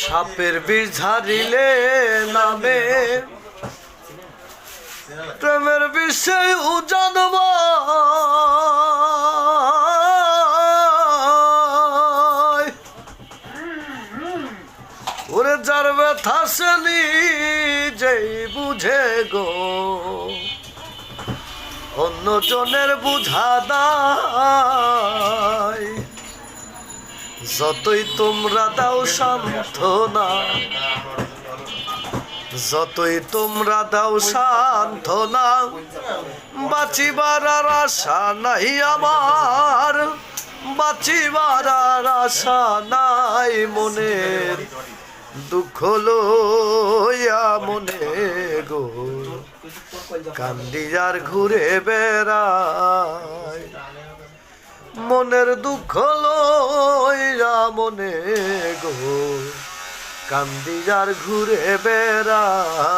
সাপের বিষ ঝারিলে নামে প্রেমের বিষয় উজানব ওরে যার ব্যথা সে নিজেই বুঝে গো অন্য জনের বুঝা দায় যতই তোমরা দাও সান্ত্বনা যতই তোমরা দাও সান্ত্বনা বাঁচিবার আর আশা নাই আমার বাঁচিবার আর আশা নাই মনের দুঃখ লইয়া মনে গো কান্দি আর ঘুরে বেড়ায় মনের দুঃখ লইয়া মনে গো কান্দি আর ঘুরে বেড়ায়।